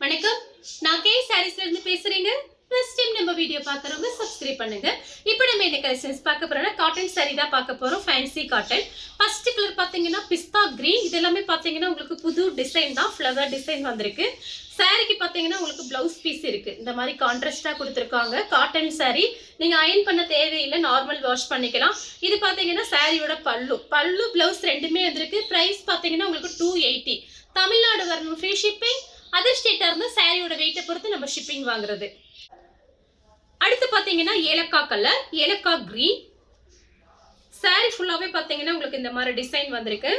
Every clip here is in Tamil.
வணக்கம். நான் கே சாரீஸ்ல இருந்து பேசுறேங்க. ஃபர்ஸ்ட் டைம் நம்ம வீடியோ பார்க்கறவங்க சப்ஸ்கிரைப் பண்ணுங்க. இப்போ நம்ம என்ன கலெக்ஷன்ஸ் பார்க்க போறோம்னா காட்டன் saree தான் பார்க்க போறோம். Fancy cotton. ஃபர்ஸ்ட் கலர் பாத்தீங்கன்னா பிஸ்தா கிரீன். இது எல்லாமே பாத்தீங்கன்னா உங்களுக்கு புது டிசைன் தான். ஃப்ளவர் டிசைன் வந்திருக்கு. சாரிக்கு பாத்தீங்கன்னா உங்களுக்கு ப்ளவுஸ் பீஸ் இருக்கு. இந்த மாதிரி கான்ட்ராஸ்டா கொடுத்திருக்காங்க. Cotton saree. நீங்க அயர்ன் பண்ண தேவையில்லை. நார்மல் வாஷ் பண்ணிக்கலாம். இது பாத்தீங்கன்னா சாரியோட பல்லு ப்ளவுஸ் ரெண்டுமே வந்திருக்கு. பிரைஸ் பாத்தீங்கன்னா உங்களுக்கு 280. தமிழ்நாடு வரணும் ஃப்ரீ ஷிப்பிங். அதர் ஸ்டேட்டா இருந்தா சாரியோட வெயிட்டை பொறுத்து நம்ம ஷிப்பிங் வாங்குறது. அடுத்து பாத்தீங்கன்னா ஏலக்காய் கலர், ஏலக்காய் கிரீன். சாரி ஃபுல்லாவே பாத்தீங்கன்னா உங்களுக்கு இந்த மாதிரி டிசைன் வந்திருக்கு.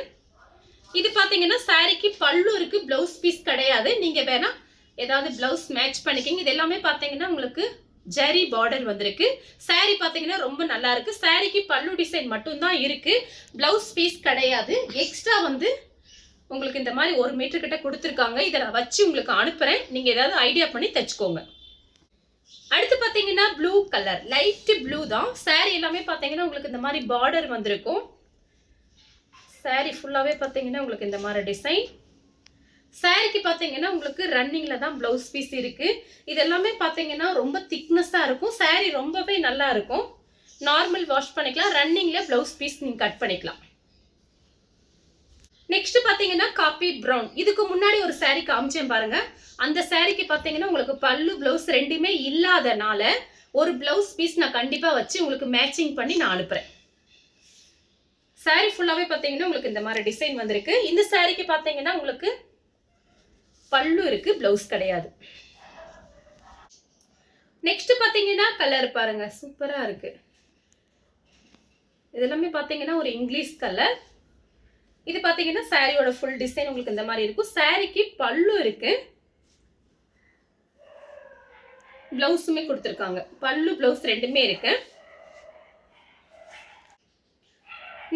இது பாத்தீங்கன்னா சாரிக்கு பல்லு இருக்கு, பிளவுஸ் பீஸ் கிடையாது. நீங்க வேணா ஏதாவது பிளவுஸ் மேட்ச் பண்ணிக்கிங்க. இது எல்லாமே பாத்தீங்கன்னா உங்களுக்கு ஜரி பார்டர் வந்திருக்கு. சாரி பாத்தீங்கன்னா ரொம்ப நல்லா இருக்கு. சாரிக்கு பல்லு டிசைன் மட்டும் தான் இருக்கு, பிளவுஸ் பீஸ் கிடையாது. எக்ஸ்ட்ரா வந்து உங்களுக்கு இந்த மாதிரி 1 மீட்டர் கிட்ட கொடுத்துருக்காங்க. இதை நான் வச்சு உங்களுக்கு அனுப்புறேன். நீங்க ஏதாவது ஐடியா பண்ணி தச்சுக்கோங்க. அடுத்து பாத்தீங்கன்னா ப்ளூ கலர், லைட் ப்ளூ தான். சாரி எல்லாமே பாத்தீங்கன்னா உங்களுக்கு இந்த மாதிரி பார்டர் வந்திருக்கும். சாரி ஃபுல்லாவே பாத்தீங்கன்னா உங்களுக்கு இந்த மாதிரி டிசைன். சாரிக்கு பாத்தீங்கன்னா உங்களுக்கு ரன்னிங்ல தான் பிளவுஸ் பீஸ் இருக்கு. இது எல்லாமே பாத்தீங்கன்னா ரொம்ப திக்னஸா இருக்கும். சாரி ரொம்பவே நல்லா இருக்கும். நார்மல் வாஷ் பண்ணிக்கலாம். ரன்னிங்ல பிளவுஸ் பீஸ் நீங்க கட் பண்ணிக்கலாம். நெக்ஸ்ட் பாத்தீங்கன்னா காபி பிரவுன். இதுக்கு முன்னாடி ஒரு saree காமிச்சேன் பாருங்க. அந்த சாரிக்கு பாத்தீங்கன்னா உங்களுக்கு பல்லு பிளவுஸ் ரெண்டுமே இல்லாதனால ஒரு பிளவுஸ் பீஸ் நான் கண்டிப்பா வச்சு உங்களுக்கு மேட்சிங் பண்ணி நான் அனுப்புறேன். சாரி ஃபுல்லாவே பாத்தீங்கன்னா உங்களுக்கு இந்த மாதிரி டிசைன் வந்திருக்கு. இந்த சாரிக்கு பாத்தீங்கன்னா உங்களுக்கு பல்லு இருக்கு, பிளவுஸ் கிடையாது. நெக்ஸ்ட் பாத்தீங்கன்னா கலர் பாருங்க, சூப்பரா இருக்கு. இதெல்லாமே பாத்தீங்கன்னா ஒரு இங்கிலீஷ் கலர். இது பாத்தீங்கன்னா சாரியோட ஃபுல் டிசைன் உங்களுக்கு இந்த மாதிரி இருக்கும். சாரிக்கு பல்லு இருக்கு, பிளவுஸுமே கொடுத்திருக்காங்க. பல்லு பிளவுஸ் ரெண்டுமே இருக்கு.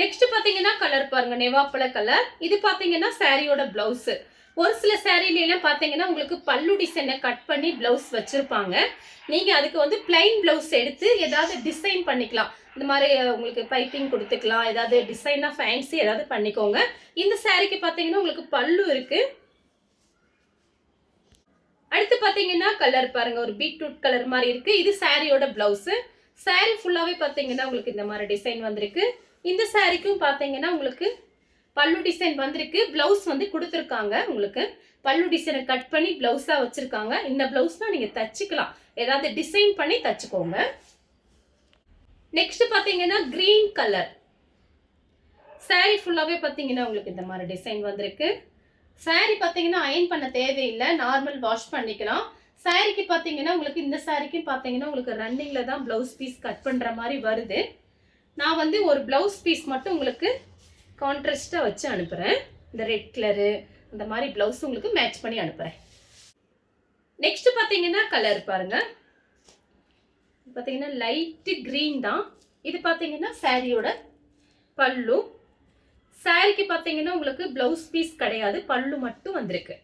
நெக்ஸ்ட் பாத்தீங்கன்னா கலர் பாருங்க, நெவாப்பழ கலர். இது பாத்தீங்கன்னா சாரியோட பிளவுஸ். ஒரு சில சாரில எல்லாம் பாத்தீங்கன்னா உங்களுக்கு பல்லு டிசைனை கட் பண்ணி பிளவுஸ் வச்சிருப்பாங்க. நீங்க அதுக்கு வந்து பிளைன் பிளவுஸ் எடுத்து ஏதாவது டிசைன் பண்ணிக்கலாம். இந்த மாதிரி உங்களுக்கு பைப்பிங் கொடுத்துக்கலாம். ஏதாவது டிசைனா ஃபேன்சி ஏதாவது பண்ணிக்கோங்க. இந்த சாரிக்கு பாத்தீங்கன்னா உங்களுக்கு பல்லு இருக்கு. அடுத்து பாத்தீங்கன்னா கலர் பாருங்க, ஒரு பீட்ரூட் கலர் மாதிரி இருக்கு. இது சாரியோட பிளவுஸ். சாரி ஃபுல்லாவே பாத்தீங்கன்னா உங்களுக்கு இந்த மாதிரி டிசைன் வந்திருக்கு. இந்த சாரிக்கும் பாத்தீங்கன்னா உங்களுக்கு பல்லு டிசைன் வந்திருக்கு. பிளவுஸ் வந்து கொடுத்துருக்காங்க. உங்களுக்கு பல்லு டிசைனை கட் பண்ணி பிளவுஸா வச்சிருக்காங்க. இந்த பிளவுஸ்னா நீங்க தச்சுக்கலாம். ஏதாவது டிசைன் பண்ணி தச்சுக்கோங்க. நெக்ஸ்ட் பாத்தீங்கன்னா கிரீன் கலர். சாரி ஃபுல்லாவே பாத்தீங்கன்னா உங்களுக்கு இந்த மாதிரி டிசைன் வந்திருக்கு. சாரி பாத்தீங்கன்னா அயர்ன் பண்ண தேவையில்லை, நார்மல் வாஷ் பண்ணிக்கலாம். சாரிக்கு பாத்தீங்கன்னா உங்களுக்கு இந்த சாரிக்கு பாத்தீங்கன்னா உங்களுக்கு ரன்னிங்ல தான் பிளவுஸ் பீஸ் கட் பண்ற மாதிரி வருது. நான் வந்து ஒரு பிளவுஸ் பீஸ் மட்டும் உங்களுக்கு கான்ட்ராஸ்டா வச்சு அனுப்புறேன். இந்த ரெட் கலரு அந்த மாதிரி பிளவுஸ் உங்களுக்கு மேட்ச் பண்ணி அனுப்புறேன். நெக்ஸ்ட் பாத்தீங்கன்னா கலர் பாருங்க, பாத்தீங்கன்னா லைட் கிரீன் தான். இது பாத்தீங்கன்னா சாரியோட பல்லு. சாரிக்கு பாத்தீங்கன்னா உங்களுக்கு பிளவுஸ் பீஸ் கிடையாது, பல்லு மட்டும் வந்திருக்கு.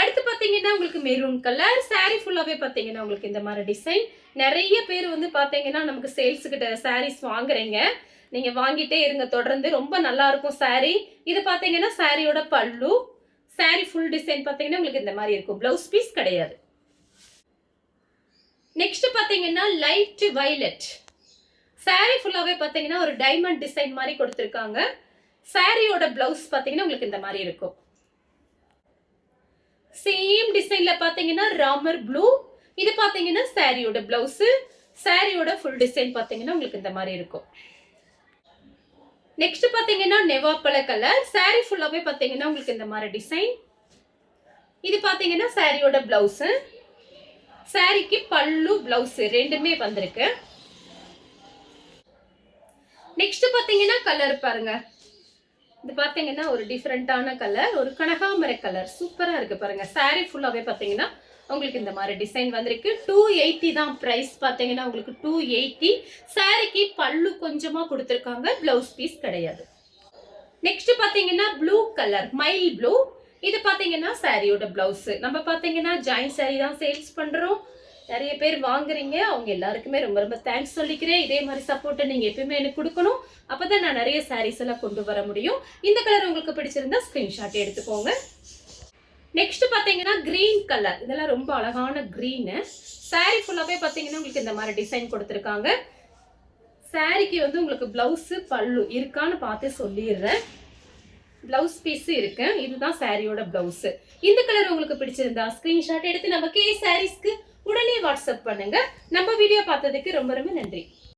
அடுத்து பாத்தீங்கன்னா உங்களுக்கு மெரூன் கலர். சாரி ஃபுல்லாவே பாத்தீங்கன்னா உங்களுக்கு இந்த மாதிரி டிசைன். நிறைய பேர் வந்து பாத்தீங்கன்னா நமக்கு சேல்ஸ் கிட்ட சாரீஸ் வாங்குறீங்க. நீங்க வாங்கிட்டே இருங்க தொடர்ந்து. ரொம்ப நல்லா இருக்கும் சாரி. இது பாத்தீங்கன்னா சாரியோட பல்லு. சாரி ஃபுல் டிசைன் பாத்தீங்கன்னா உங்களுக்கு இந்த மாதிரி இருக்கும். பிளவுஸ் பீஸ் கிடையாது. நெக்ஸ்ட் பாத்தீங்கன்னா லைட் வயலட். சாரி ஃபுல்லாவே பாத்தீங்கன்னா ஒரு டைமண்ட் டிசைன் மாதிரி கொடுத்திருக்காங்க. சாரியோட பிளவுஸ் பாத்தீங்கன்னா உங்களுக்கு இந்த மாதிரி இருக்கும். சேம் டிசைன்ல பாத்தீங்கன்னா ராமர் ப்ளூ. இது பாத்தீங்கன்னா சாரியோட பிளவுஸ். சாரியோட ஃபுல் டிசைன் பாத்தீங்கன்னா உங்களுக்கு இந்த மாதிரி இருக்கும். நெக்ஸ்ட் பாத்தீங்கன்னா நெவாப்பழ கலர். சாரி ஃபுல்லாவே பாத்தீங்கன்னா உங்களுக்கு இந்த மாதிரி டிசைன். இது பாத்தீங்கன்னா சாரியோட பிளவுஸ். சாரிக்கு பல்லு பிளவுஸ் ரெண்டுமே வந்திருக்கு. நெக்ஸ்ட் பாத்தீங்கன்னா கலர் பாருங்க, இது பாத்தீங்கன்னா ஒரு டிஃபரெண்டான கலர், ஒரு கனகாமர கலர். சூப்பரா இருக்கு பாருங்க. சாரி ஃபுல்லாவே பாத்தீங்கன்னா உங்களுக்கு இந்த மாதிரி டிசைன் வந்திருக்கு. 280 தான் பிரைஸ். பாத்தீங்கன்னா உங்களுக்கு 280. சாரிக்கு பல்லு கொஞ்சமா கொடுத்திருக்காங்க, பிளவுஸ் பீஸ் கிடையாது. நெக்ஸ்ட் பாத்தீங்கன்னா ப்ளூ கலர், மைல் ப்ளூ. இது பாத்தீங்கன்னா சாரியோட பிளவுஸ். நம்ம பாத்தீங்கன்னா ஜாயின் சாரி தான் சேல்ஸ் பண்றோம். நிறைய பேர் வாங்குறீங்க. அவங்க எல்லாருக்குமே ரொம்ப ரொம்ப தேங்க்ஸ் சொல்லிக்கிறேன். இதே மாதிரி சப்போர்ட்டை நீங்க எப்பயுமே எனக்கு கொடுக்கணும். அப்பதான் நான் நிறைய சாரீஸ் எல்லாம் கொண்டு வர முடியும். இந்த கலர் உங்களுக்கு பிடிச்சிருந்தா ஸ்கிரீன்ஷாட் எடுத்துக்கோங்க. நெக்ஸ்ட் பாத்தீங்கன்னா கிரீன் கலர். இதெல்லாம் ரொம்ப அழகான கிரீன். saree ஃபுல்லாவே பாத்தீங்கன்னா உங்களுக்கு இந்த மாதிரி டிசைன் கொடுத்திருக்காங்க. சாரிக்கு வந்து உங்களுக்கு பிளவுஸ் பல்லு இருக்கான்னு பார்த்து சொல்லிடுறேன். பிளவுஸ் பீஸ் இருக்கு. இதுதான் சாரியோட பிளவுஸ். இந்த கலர் உங்களுக்கு பிடிச்சிருந்தா ஸ்கிரீன்ஷாட் எடுத்து நம்ம கே சாரீஸ்க்கு உடனே வாட்ஸ்அப் பண்ணுங்க. நம்ம வீடியோ பார்த்ததுக்கு ரொம்ப ரொம்ப நன்றி.